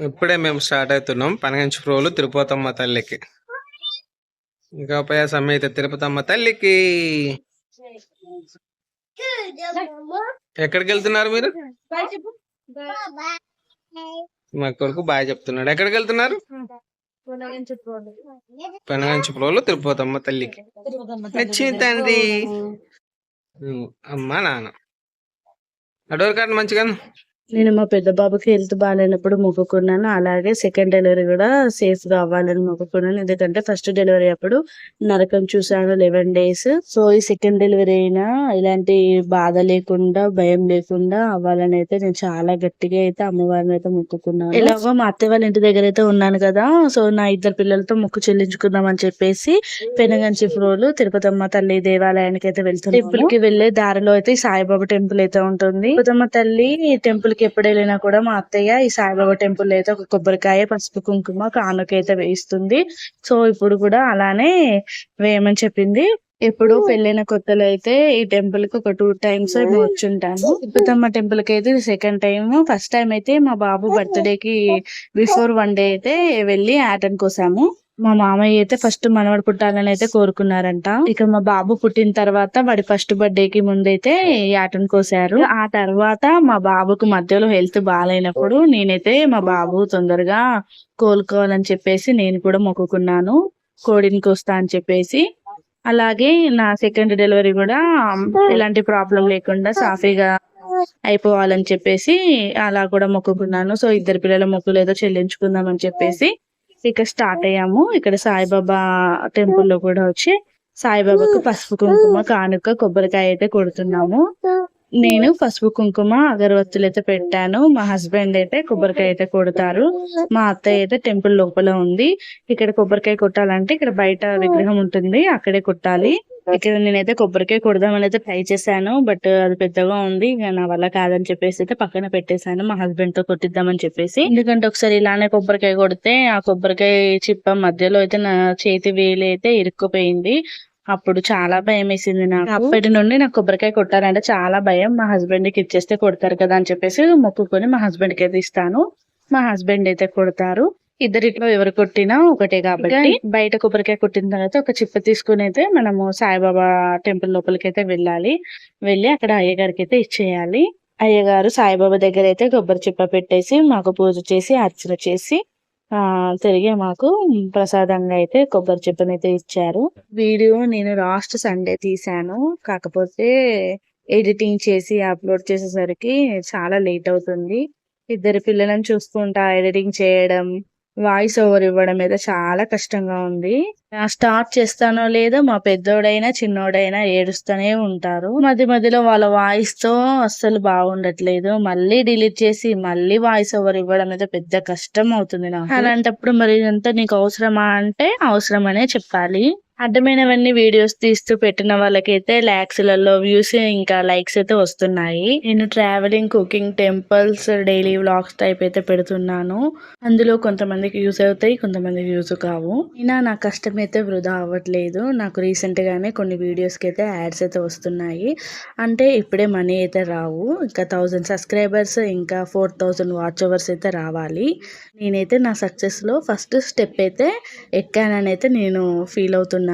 ఇప్పుడే మేము స్టార్ట్ అవుతున్నాం పనగంచి ప్రోలు తిరుపతమ్మ తల్లికి. ఇంకా పోయే సమేత తిరుపతమ్మ తల్లికి. ఎక్కడికి వెళ్తున్నారు మీరు? మా కొడుకు బాయ్ చెప్తున్నాడు. ఎక్కడికి వెళ్తున్నారు? పనగంచి ప్రోలు తిరుపతమ్మ తల్లికి. నచ్చింది తండ్రి. అమ్మ నాన్న అడోర్ కార్డు మంచిగా. నేను మా పెద్ద బాబుకి హెల్త్ బాగాలేనప్పుడు మొక్కుకున్నాను. అలాగే సెకండ్ డెలివరీ కూడా సేఫ్ గా అవ్వాలని మొక్కుకున్నాను. ఎందుకంటే ఫస్ట్ డెలివరీ అప్పుడు నరకం చూసాను 11 days. సో ఈ సెకండ్ డెలివరీ అయినా ఇలాంటి బాధ లేకుండా భయం లేకుండా అవ్వాలని అయితే నేను చాలా గట్టిగా అయితే అమ్మవారిని అయితే మొక్కుకున్నాను. ఎలాగో మా అత్తయ్య వాళ్ళ ఇంటి దగ్గర అయితే ఉన్నాను కదా, సో నా ఇద్దరు పిల్లలతో మొక్కు చెల్లించుకుందాం అని చెప్పేసి పెనుగంచి ప్రోలు తిరుపతమ్మ తల్లి దేవాలయానికి అయితే వెళ్తున్నాను. టెంపుల్ కి వెళ్లే దారిలో అయితే సాయిబాబా టెంపుల్ అయితే ఉంటుంది. తిరుపతమ్మ తల్లి టెంపుల్ కి ఎప్పుడు వెళ్ళినా కూడా మా అత్తయ్య ఈ సాయిబాబా టెంపుల్ అయితే ఒక కొబ్బరికాయ పసుపు కుంకుమ కానుకైతే వేయిస్తుంది. సో ఇప్పుడు కూడా అలానే వేయమని చెప్పింది. ఎప్పుడు పెళ్ళైన కొత్తలో అయితే ఈ టెంపుల్ కి ఒక 2 times వచ్చుంటాను. తిరుపతమ్మ టెంపుల్ కి అయితే సెకండ్ టైం. ఫస్ట్ టైం అయితే మా బాబు బర్త్డే కి బిఫోర్ 1 day అయితే వెళ్ళి యాటన్ కోసాము. మా మామయ్య అయితే ఫస్ట్ మనవడు పుట్టాలని అయితే కోరుకున్నారంట. ఇక మా బాబు పుట్టిన తర్వాత వాడి ఫస్ట్ బర్త్డే కి ముందైతే యాటన్ కోసారు. ఆ తర్వాత మా బాబుకు మధ్యలో హెల్త్ బాగాలేనప్పుడు నేనైతే మా బాబు తొందరగా కోలుకోవాలని చెప్పేసి నేను కూడా మొక్కుకున్నాను, కోడిని కోస్తా అని చెప్పేసి. అలాగే నా సెకండ్ డెలివరీ కూడా ఎలాంటి ప్రాబ్లం లేకుండా సాఫీగా అయిపోవాలని చెప్పేసి అలా కూడా మొక్కుకున్నాను. సో ఇద్దరు పిల్లల మొక్కులు ఏదో చెల్లించుకుందాం అని చెప్పేసి ఇక స్టార్ట్ అయ్యాము. ఇక్కడ సాయిబాబా టెంపుల్ లో కూడా వచ్చి సాయిబాబాకు పసుపు కుంకుమ కానుక కొబ్బరికాయ అయితే కొడుతున్నాము. నేను పసుపు కుంకుమ అగరవత్తులు అయితే పెట్టాను. మా హస్బెండ్ అయితే కొబ్బరికాయ అయితే కొడతారు. మా అత్తయ్య అయితే టెంపుల్ లోపల ఉంది. ఇక్కడ కొబ్బరికాయ కొట్టాలంటే ఇక్కడ బయట విగ్రహం ఉంటుంది, అక్కడే కొట్టాలి. ఇక్కడ నేనైతే కొబ్బరికాయ కొడదామని అయితే ట్రై చేశాను, బట్ అది పెద్దగా ఉంది, ఇక నా వల్ల కాదని చెప్పేసి అయితే పక్కన పెట్టేశాను. మా హస్బెండ్ తో కొట్టిద్దామని చెప్పేసి. ఎందుకంటే ఒకసారి ఇలానే కొబ్బరికాయ కొడితే ఆ కొబ్బరికాయ చిప్ప మధ్యలో అయితే నా చేతి వేలు అయితే ఇరుక్కుపోయింది. అప్పుడు చాలా భయం వేసింది నాకు. అప్పటి నుండి నాకు కొబ్బరికాయ కొట్టాలంటే చాలా భయం. మా హస్బెండ్ కి ఇచ్చేస్తే కొడతారు కదా అని చెప్పేసి మొక్కుకొని మా హస్బెండ్ కి అయితే ఇస్తాను. మా హస్బెండ్ అయితే కొడతారు. ఇద్దరిట్లో ఎవరు కొట్టినా ఒకటే కాబట్టి బయట కొబ్బరికాయ కొట్టిన తర్వాత ఒక చిప్ప తీసుకుని అయితే మనము సాయిబాబా టెంపుల్ లోపలికి అయితే వెళ్ళాలి. వెళ్ళి అక్కడ అయ్యగారికి అయితే ఇచ్చేయాలి. అయ్యగారు సాయిబాబా దగ్గర అయితే కొబ్బరి చిప్ప పెట్టేసి మాకు పూజ చేసి అర్చన చేసి తిరిగి మాకు ప్రసాదంగా అయితే కొబ్బరి చిప్పనైతే ఇచ్చారు. వీడియో నేను లాస్ట్ సండే తీసాను, కాకపోతే ఎడిటింగ్ చేసి అప్లోడ్ చేసేసరికి చాలా లేట్ అవుతుంది. ఇద్దరు పిల్లలను చూసుకుంటా ఎడిటింగ్ చేయడం, వాయిస్ ఓవర్ ఇవ్వడం అయితే చాలా కష్టంగా ఉంది. స్టార్ట్ చేస్తానో లేదో మా పెద్దోడైనా చిన్నోడైనా ఏడుస్తూనే ఉంటారు. మధ్య మధ్యలో వాళ్ళ వాయిస్ తో అస్సలు బాగుండట్లేదు. మళ్ళీ డిలీట్ చేసి మళ్ళీ వాయిస్ ఓవర్ ఇవ్వడం అయితే పెద్ద కష్టం అవుతుంది నాకు. అలాంటప్పుడు మరి ఇదంతా నీకు అవసరమా అంటే అవసరమనే చెప్పాలి. అడ్డమైనవన్నీ వీడియోస్ తీస్తూ పెట్టిన వాళ్ళకైతే లాక్స్లలో వ్యూస్ ఇంకా లైక్స్ అయితే వస్తున్నాయి. నేను travelling, cooking, temples, daily vlogs type అయితే పెడుతున్నాను. అందులో కొంతమందికి యూస్ అవుతాయి, కొంతమందికి యూస్ కావు. అయినా నా కష్టం అయితే వృధా అవ్వట్లేదు. నాకు రీసెంట్ గానే కొన్ని వీడియోస్ కి అయితే యాడ్స్ అయితే వస్తున్నాయి. అంటే ఇప్పుడే మనీ అయితే రావు, ఇంకా 1000 సబ్స్క్రైబర్స్ ఇంకా 4000 వాచ్ ఓవర్స్ అయితే రావాలి. నేనైతే నా సక్సెస్ లో ఫస్ట్ స్టెప్ అయితే ఎక్కానని అయితే నేను ఫీల్ అవుతున్నాను.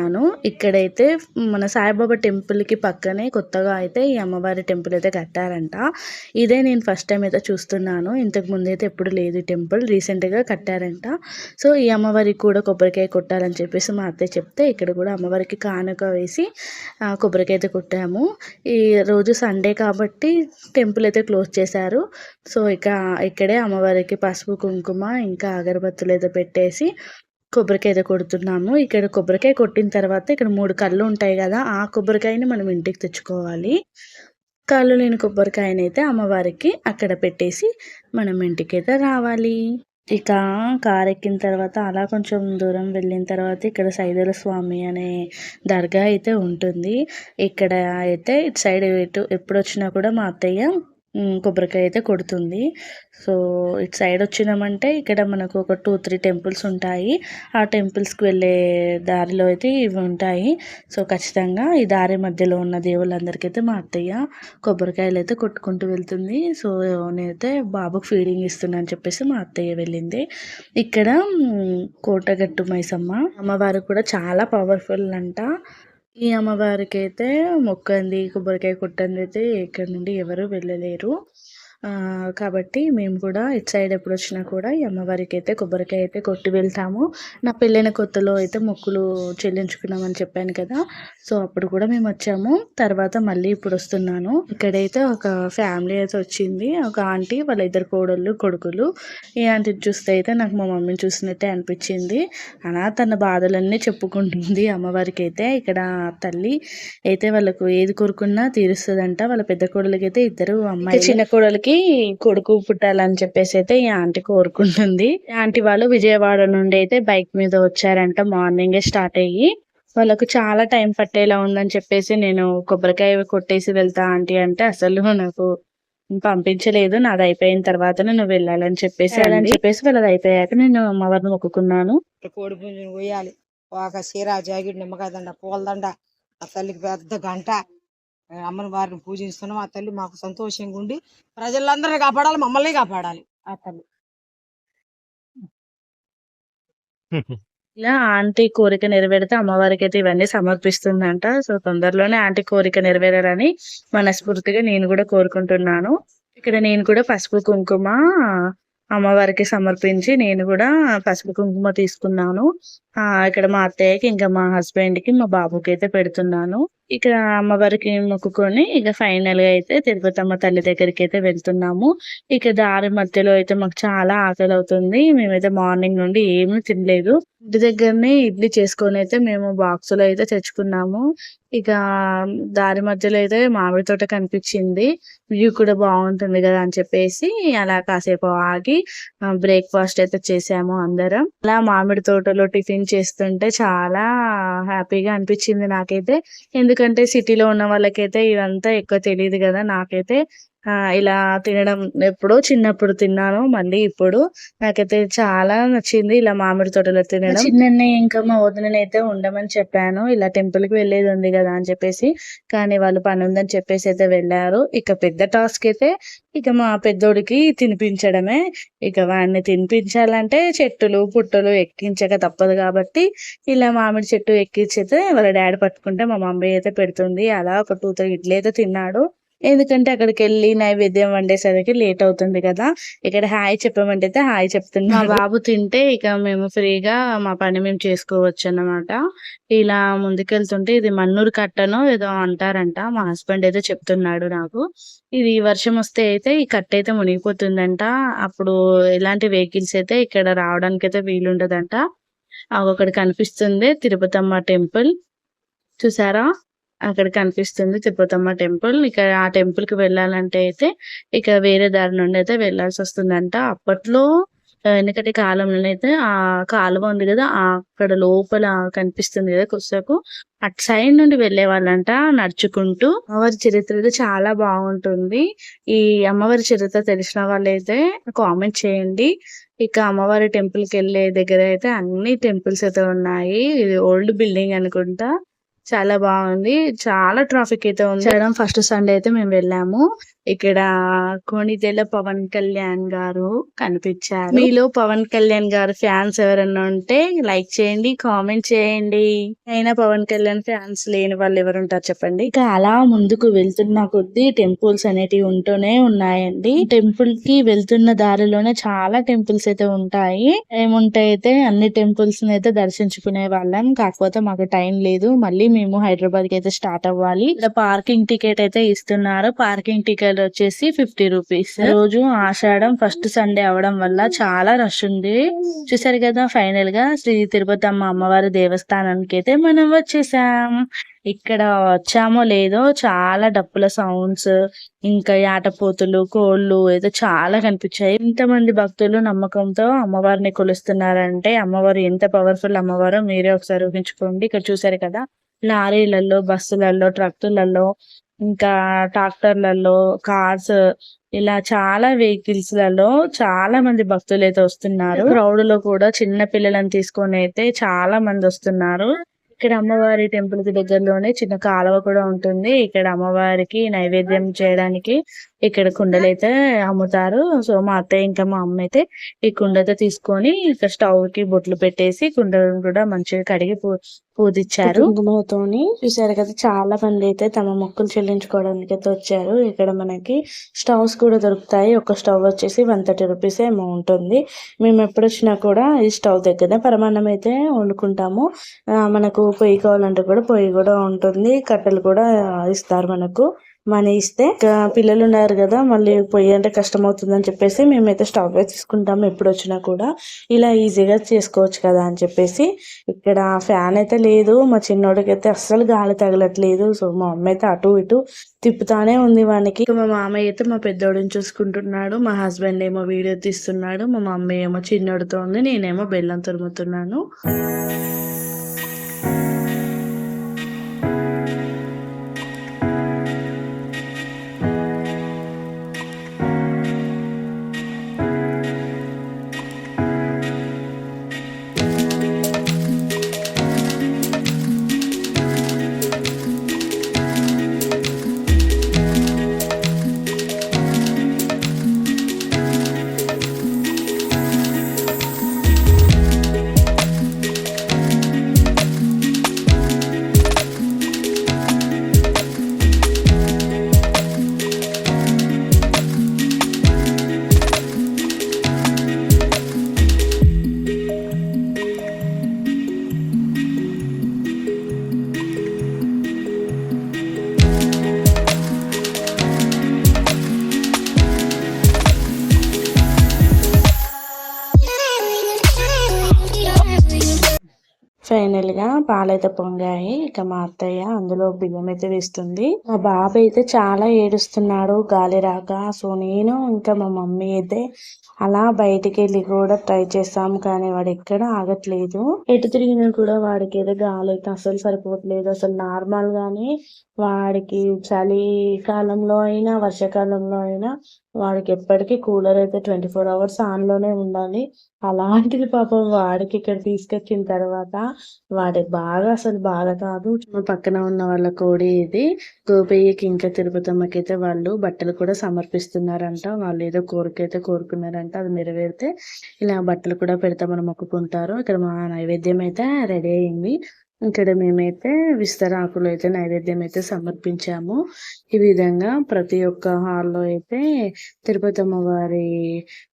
ఇక్కడైతే మన సాయిబాబా టెంపుల్ కి పక్కనే కొత్తగా అయితే ఈ అమ్మవారి టెంపుల్ అయితే కట్టారంట. ఇదే నేను ఫస్ట్ టైం అయితే చూస్తున్నాను. ఇంతకు ముందు అయితే ఎప్పుడు లేదు టెంపుల్, రీసెంట్ గా కట్టారంట. సో ఈ అమ్మవారికి కూడా కొబ్బరికాయ కొట్టాలని చెప్పేసి మా అత్తయ్య చెప్తే ఇక్కడ కూడా అమ్మవారికి కానుక వేసి కొబ్బరికాయ అయితే కొట్టాము. ఈ రోజు సండే కాబట్టి టెంపుల్ అయితే క్లోజ్ చేశారు. సో ఇక ఇక్కడే అమ్మవారికి పసుపు కుంకుమ ఇంకా అగరబత్తులు అయితే పెట్టేసి కొబ్బరికాయ అయితే కొడుతున్నాము. ఇక్కడ కొబ్బరికాయ కొట్టిన తర్వాత ఇక్కడ 3 కళ్ళు ఉంటాయి కదా, ఆ కొబ్బరికాయని మనం ఇంటికి తెచ్చుకోవాలి. కళ్ళు లేని కొబ్బరికాయనైతే అమ్మవారికి అక్కడ పెట్టేసి మనం ఇంటికైతే రావాలి. ఇక కార్ ఎక్కిన తర్వాత అలా కొంచెం దూరం వెళ్ళిన తర్వాత ఇక్కడ సైదల స్వామి అనే దర్గా అయితే ఉంటుంది. ఇక్కడ అయితే ఇటు సైడ్ ఎప్పుడు వచ్చినా కూడా మా అత్తయ్య కొబ్బరికాయ అయితే కొడుతుంది. సో ఇటు సైడ్ వచ్చినామంటే ఇక్కడ మనకు ఒక 2-3 టెంపుల్స్ ఉంటాయి. ఆ టెంపుల్స్కి వెళ్ళే దారిలో అయితే ఇవి ఉంటాయి. సో ఖచ్చితంగా ఈ దారి మధ్యలో ఉన్న దేవుళ్ళందరికీ అయితే మా అత్తయ్య కొబ్బరికాయలు అయితే కొట్టుకుంటూ వెళ్తుంది. సో నేనైతే బాబుకి ఫీడింగ్ ఇస్తున్నా అని చెప్పేసి మా అత్తయ్య వెళ్ళింది. ఇక్కడ కోటగట్టు మైసమ్మ అమ్మవారు కూడా చాలా పవర్ఫుల్ అంట. ఈ అమ్మవారికి అయితే మొక్కంది కొబ్బరికాయ కొట్టంది అయితే ఇక్కడ నుండి ఎవరు వెళ్ళలేరు. కాబట్టి మేము కూడా ఇటు సైడ్ ఎప్పుడు వచ్చినా కూడా ఈ అమ్మవారికి అయితే కొబ్బరికాయ అయితే కొట్టి వెళ్తాము. నా పెళ్ళైన కొత్తలో అయితే మొక్కులు చెల్లించుకున్నామని చెప్పాను కదా. సో అప్పుడు కూడా మేము వచ్చాము. తర్వాత మళ్ళీ ఇప్పుడు వస్తున్నాను. ఇక్కడైతే ఒక ఫ్యామిలీ అయితే వచ్చింది. ఒక ఆంటీ వాళ్ళ 2 కోడళ్ళు కొడుకులు. ఈ ఆంటీని చూస్తే అయితే నాకు మా మమ్మీని చూసినట్టే అనిపించింది. అలా తన బాధలన్నీ చెప్పుకుంటుంది అమ్మవారికి అయితే. ఇక్కడ తల్లి అయితే వాళ్ళకు ఏది కోరుకున్నా తీరుస్తుందంట. వాళ్ళ పెద్ద కోడలికి అయితే 2 అమ్మాయి, చిన్న కోడలికి కొడుకు పుట్టాలని చెప్పేసి అయితే ఈ ఆంటీ కోరుకుంటుంది. ఆంటీ వాళ్ళు విజయవాడ నుండి అయితే బైక్ మీద వచ్చారంట. మార్నింగే స్టార్ట్ అయ్యి వాళ్ళకు చాలా టైం పట్టేలా ఉందని చెప్పేసి నేను కొబ్బరికాయ కొట్టేసి వెళ్తా ఆంటీ అంటే అసలు నాకు పంపించలేదు. నాది అయిపోయిన తర్వాతనే నువ్వు వెళ్ళాలని చెప్పేసి వాళ్ళది అయిపోయాక నేను అమ్మవారిని మొక్కుకున్నాను. కోడి పుంజుని కొయ్యాలి, ఒక చీర జాకెట్ నిమ్మకాయ దండ పూలదండ, ఆ తల్లికి పెద్ద గంట, అమ్మని వారిని పూజిస్తున్నాం. ఆ తల్లి మాకు సంతోషంగా ఉండి ప్రజలందరినీ కాపాడాలి, మమ్మల్ని కాపాడాలి ఆ తల్లి. ఇలా ఆంటీ కోరిక నెరవేరితే అమ్మవారికి అయితే ఇవన్నీ సమర్పిస్తుందంట. సో తొందరలోనే ఆంటీ కోరిక నెరవేరాలని మనస్ఫూర్తిగా నేను కూడా కోరుకుంటున్నాను. ఇక్కడ నేను కూడా పసుపు కుంకుమ అమ్మవారికి సమర్పించి నేను కూడా పసుపు కుంకుమ తీసుకున్నాను. ఇక్కడ మా అత్తయ్యకి ఇంకా మా హస్బెండ్ కి మా బాబుకి అయితే పెడుతున్నాను. ఇక్కడ అమ్మవారికి మొక్కుకొని ఇక ఫైనల్ గా అయితే తిరుపతమ్మ తల్లి దగ్గరికి అయితే వెళ్తున్నాము. ఇక దారి మధ్యలో అయితే మాకు చాలా ఆకలి అవుతుంది. మేమైతే మార్నింగ్ నుండి ఏమీ తినలేదు. ఇంటి దగ్గరనే ఇడ్లీ చేసుకొని అయితే మేము బాక్స్ లో అయితే తెచ్చుకున్నాము. ఇక దారి మధ్యలో అయితే మామిడి తోట కనిపించింది. వ్యూ కూడా బాగుంటుంది కదా అని చెప్పేసి అలా కాసేపు ఆగి బ్రేక్ఫాస్ట్ అయితే చేసాము అందరం. అలా మామిడి తోటలో టిఫిన్ చేస్తుంటే చాలా హ్యాపీగా అనిపించింది నాకైతే. ఎందుకంటే సిటీలో ఉన్న వాళ్ళకైతే ఇదంతా ఎక్కువ తెలియదు కదా. నాకైతే ఇలా తినడం ఎప్పుడో చిన్నప్పుడు తిన్నాను. మళ్ళీ ఇప్పుడు నాకైతే చాలా నచ్చింది ఇలా మామిడి తోటలో తినడం. చిన్న ఇంకా మా వదినని అయితే ఉండమని చెప్పాను. ఇలా టెంపుల్ కి వెళ్ళేది ఉంది కదా అని చెప్పేసి, కానీ వాళ్ళు పని ఉందని చెప్పేసి అయితే వెళ్ళారు. ఇక పెద్ద టాస్క్ అయితే ఇక మా పెద్దోడికి తినిపించడమే. ఇక వాడిని తినిపించాలంటే చెట్టులు పుట్టలు ఎక్కించక తప్పదు కాబట్టి ఇలా మామిడి చెట్టు ఎక్కించితే వాళ్ళ డాడీ పట్టుకుంటే మా మమ్మీ అయితే పెడుతుంది. అలా ఒక 2-3 ఇడ్లీ అయితే తిన్నాడు. ఎందుకంటే అక్కడికి వెళ్ళి నైవేద్యం వండేసరికి లేట్ అవుతుంది కదా. ఇక్కడ హాయ్ చెప్పమంటే అయితే హాయ్ చెప్తున్నా. మా బాబు తింటే ఇక మేము ఫ్రీగా మా పని మేము చేసుకోవచ్చు అన్నమాట. ఇలా ముందుకెళ్తుంటే ఇది మన్నూరు కట్టనో ఏదో అంటారంట. మా హస్బెండ్ అయితే చెప్తున్నాడు నాకు. ఇది వర్షం వస్తే అయితే ఈ కట్ట అయితే మునిగిపోతుందంట. అప్పుడు ఎలాంటి వెహికల్స్ అయితే ఇక్కడ రావడానికి అయితే వీలుండదంట. ఒకటి కనిపిస్తుంది తిరుపతమ్మ టెంపుల్, చూసారా? అక్కడ కనిపిస్తుంది తిరుపతమ్మ టెంపుల్. ఇక ఆ టెంపుల్ కి వెళ్ళాలంటే అయితే ఇక వేరే దారి నుండి అయితే వెళ్లాల్సి వస్తుందంట. అప్పట్లో వెనకటి కాలంలో అయితే ఆ కాలువ ఉంది కదా, అక్కడ లోపల కనిపిస్తుంది కదా కొద్దిసేపు, అటు సైడ్ నుండి వెళ్లే వాళ్ళంట నడుచుకుంటూ. అమ్మవారి చరిత్ర అయితే చాలా బాగుంటుంది. ఈ అమ్మవారి చరిత్ర తెలిసిన వాళ్ళైతే కామెంట్ చేయండి. ఇక అమ్మవారి టెంపుల్ కి వెళ్ళే దగ్గర అయితే అన్ని టెంపుల్స్ అయితే ఉన్నాయి. ఇది ఓల్డ్ బిల్డింగ్ అనుకుంటా. చాలా బాగుంది. చాలా ట్రాఫిక్ అయితే ఉంది. ఫస్ట్ సండే అయితే మేము వెళ్ళాము. ఇక్కడ కొణిదెల పవన్ కళ్యాణ్ గారు కనిపించారు. మీలో పవన్ కళ్యాణ్ గారు ఫ్యాన్స్ ఎవరన్నా ఉంటే లైక్ చేయండి, కామెంట్ చేయండి. అయినా పవన్ కళ్యాణ్ ఫ్యాన్స్ లేని వాళ్ళు ఎవరు ఉంటారు చెప్పండి. ఇక అలా ముందుకు వెళ్తున్న కొద్దీ టెంపుల్స్ అనేటివి ఉంటూనే ఉన్నాయండి. టెంపుల్ కి వెళ్తున్న దారిలోనే చాలా టెంపుల్స్ అయితే ఉంటాయి. ఏముంటాయి అయితే అన్ని టెంపుల్స్ అయితే దర్శించుకునే వాళ్ళం. కాకపోతే మాకు టైం లేదు. మళ్ళీ మేము హైదరాబాద్ కి అయితే స్టార్ట్ అవ్వాలి. ఇలా పార్కింగ్ టికెట్ అయితే ఇస్తున్నారు. పార్కింగ్ టికెట్ వచ్చేసి 50 రూపీస్. రోజు ఆషాఢం ఫస్ట్ సండే అవడం వల్ల చాలా రష్ ఉంది. చూసారు కదా, ఫైనల్ గా శ్రీ తిరుపతమ్మ అమ్మవారి దేవస్థానానికి అయితే మనం వచ్చేసాం. ఇక్కడ వచ్చామో లేదో చాలా డప్పుల సౌండ్స్, ఇంకా యాటపోతులు, కోళ్ళు అయితే చాలా కనిపించాయి. ఇంతమంది భక్తులు నమ్మకంతో అమ్మవారిని కొలుస్తున్నారంటే అమ్మవారు ఎంత పవర్ఫుల్ అమ్మవారో మీరే ఒకసారి ఊహించుకోండి. ఇక్కడ చూసారు కదా, లారీలలో, బస్సులలో, ట్రక్కులలో, ఇంకా ట్రాక్టర్లలో, కార్స్ ఇలా చాలా వెహికల్స్ లలో చాలా మంది భక్తులు అయితే వస్తున్నారు. క్రౌడ్ లో కూడా చిన్న పిల్లలను తీసుకొని అయితే చాలా మంది వస్తున్నారు. ఇక్కడ అమ్మవారి టెంపుల్ కి దగ్గరలోనే చిన్న కాలువ కూడా ఉంటుంది. ఇక్కడ అమ్మవారికి నైవేద్యం చేయడానికి ఇక్కడ కుండలు అయితే అమ్ముతారు. సో మా అత్తయ్య ఇంకా మా అమ్మ అయితే ఈ కుండతో తీసుకొని ఇక్కడ స్టవ్ కి బొట్లు పెట్టేసి కుండలను కూడా మంచిగా కడిగి పూజించారు. కుంకుమతోని చూసారు కదా, చాలా మంది అయితే తమ మొక్కులు చెల్లించుకోవడానికి అయితే వచ్చారు. ఇక్కడ మనకి స్టవ్స్ కూడా దొరుకుతాయి. ఒక స్టవ్ వచ్చేసి 130 రూపీస్ ఏమో ఉంటుంది. మేము ఎప్పుడు వచ్చినా కూడా ఈ స్టవ్ దగ్గర పరమాన్నం అయితే వండుకుంటాము. మనకు పొయ్యి కావాలంటే కూడా పొయ్యి కూడా ఉంటుంది. కట్టెలు కూడా ఇస్తారు మనకు మనీ ఇస్తే. పిల్లలు ఉన్నారు కదా, మళ్ళీ పొయ్యి అంటే కష్టం అవుతుందని చెప్పేసి మేమైతే స్టవ్ తీసుకుంటాము ఎప్పుడు వచ్చినా కూడా. ఇలా ఈజీగా చేసుకోవచ్చు కదా అని చెప్పేసి. ఇక్కడ ఫ్యాన్ అయితే లేదు, మా చిన్నోడికి అయితే అస్సలు గాలి తగలట్లేదు. సో మా అమ్మ అయితే అటు ఇటు తిప్పుతానే ఉంది వానికి. మా మామయ్య అయితే మా పెద్దోడిని చూసుకుంటున్నాడు, మా హస్బెండ్ ఏమో వీడియో తీస్తున్నాడు, మా మమ్మీ ఏమో చిన్నోడితో ఉంది, నేనేమో బెల్లం తురుముతున్నాను. ఫైనల్ గా పాలైతే పొంగాయి. ఇక మా అత్తయ్య అందులో బియ్యం అయితే వేస్తుంది. మా బాబు అయితే చాలా ఏడుస్తున్నాడు గాలి రాక. సో నేను ఇంకా మా మమ్మీ అయితే అలా బయటికి వెళ్ళి కూడా ట్రై చేస్తాం, కానీ వాడు ఎక్కడ ఆగట్లేదు. ఎటు తిరిగినా కూడా వాడికి ఏదో గాలి అయితే అసలు సరిపోవట్లేదు. అసలు నార్మల్ గానే వాడికి చలి కాలంలో అయినా వర్షాకాలంలో అయినా వాడికి ఎప్పటికీ కూలర్ అయితే 24 అవర్స్ ఆన్ లోనే ఉండాలి. అలాంటిది పాపం వాడికి ఇక్కడ తీసుకొచ్చిన తర్వాత వాడికి బాగా అసలు బాగా కాదు. పక్కన ఉన్న వాళ్ళ కోడి ఇది గోపయ్యకి ఇంకా తిరుపతమ్మకి అయితే వాళ్ళు బట్టలు కూడా సమర్పిస్తున్నారంట. వాళ్ళు ఏదో కోరిక అయితే కోరుకున్నారంట, అది నెరవేరితే ఇలా బట్టలు కూడా పెడతామని మొక్కుకుంటారు. ఇక్కడ మా నైవేద్యం అయితే రెడీ అయింది. ఇక్కడ మేమైతే విస్తరాకులు అయితే నైవేద్యం అయితే సమర్పించాము. ఈ విధంగా ప్రతి ఒక్క హాల్లో అయితే తిరుపతి అమ్మవారి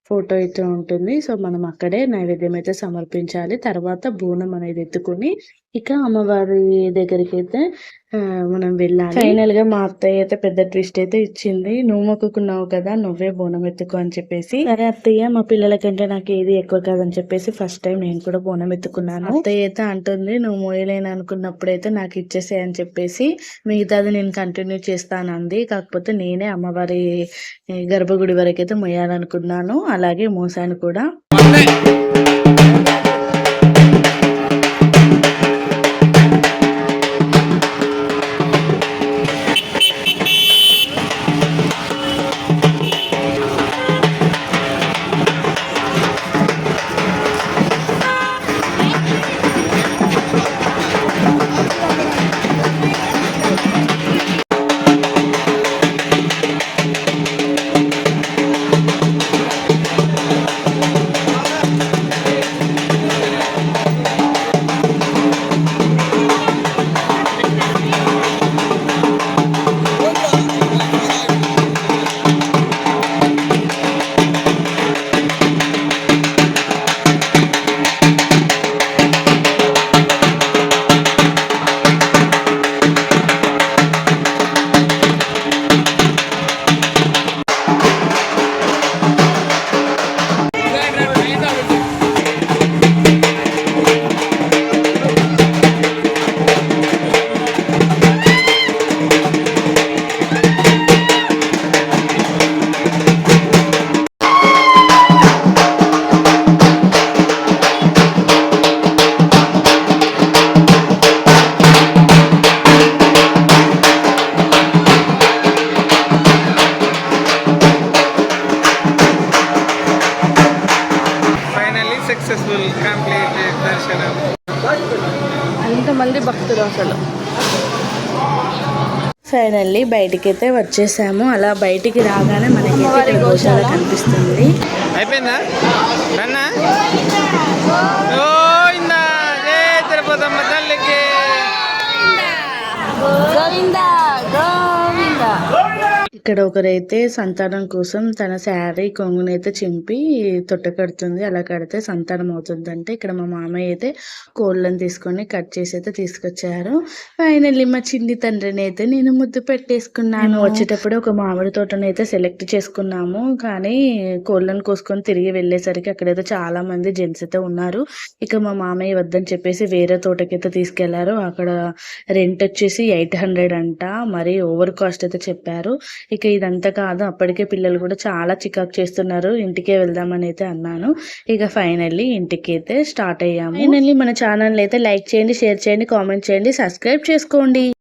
ఫోటో అయితే ఉంటుంది. సో మనం అక్కడే నైవేద్యం అయితే సమర్పించాలి. తర్వాత బోనం అనేది ఎత్తుకొని ఇక అమ్మవారి దగ్గరికి అయితే మనం వెళ్ళాలి. ఫైనల్ గా మా అత్తయ్య అయితే పెద్ద ట్విస్ట్ అయితే ఇచ్చింది. నువ్వు మొక్కుకున్నావు కదా, నువ్వే బోనం ఎత్తుకో అని చెప్పేసి. సరే అత్తయ్య, మా పిల్లల కంటే నాకు ఏది ఎక్కువ కాదని చెప్పేసి ఫస్ట్ టైం నేను కూడా బోనం ఎత్తుకున్నాను. అత్తయ్య అయితే అంటుంది, నువ్వు మోయలేను అనుకున్నప్పుడైతే నాకు ఇచ్చేసే అని చెప్పేసి, మిగతాది నేను కంటిన్యూ చేస్తానంది. కాకపోతే నేనే అమ్మవారి గర్భగుడి వరకు అయితే మోయాలనుకున్నాను, అలాగే మోసాను కూడా. సక్సెస్ఫుల్ కంప్లీటెడ్ దర్శనం. అంతమంది భక్తులు అసలు. ఫైనల్లీ బయటికైతే వచ్చేసాము. అలా బయటికి రాగానే మనకి గోశాల కనిపిస్తుంది. అయిపోయిందా రన్నా? గోవిందా జై తిరుపతమ్మ తల్లికి. ఇక్కడ ఒకరైతే సంతానం కోసం తన శారీ కొంగునైతే చింపి తొట్ట కడుతుంది. అలా కడితే సంతానం అవుతుందంటే ఇక్కడ మా మామయ్య అయితే కోళ్ళని తీసుకొని కట్ చేసి అయితే తీసుకొచ్చారు. ఫైనల్లీ మా చిన్ని తండ్రిని అయితే నేను ముద్దు పెట్టేసుకున్నాను. వచ్చేటప్పుడు ఒక మామిడి తోటను అయితే సెలెక్ట్ చేసుకున్నాము. కానీ కోళ్ళను కోసుకొని తిరిగి వెళ్ళేసరికి అక్కడైతే చాలా మంది జెంట్స్ అయితే ఉన్నారు. ఇక మా మామయ్య వద్దని చెప్పేసి వేరే తోటకైతే తీసుకెళ్లారు. అక్కడ రెంట్ వచ్చేసి 800 అంట. మరి ఓవర్ కాస్ట్ అయితే చెప్పారు. ఇక ఇదంతా కాదు, అప్పటికే పిల్లలు కూడా చాలా చికాకు చేస్తున్నారు. ఇంటికే వెళ్దామని అయితే అన్నాను. ఇక ఫైనల్లీ ఇంటికి అయితే స్టార్ట్ అయ్యాము. ఫైనల్లీ మన ఛానల్ అయితే లైక్ చేయండి, షేర్ చేయండి, కామెంట్ చేయండి, సబ్స్క్రైబ్ చేసుకోండి.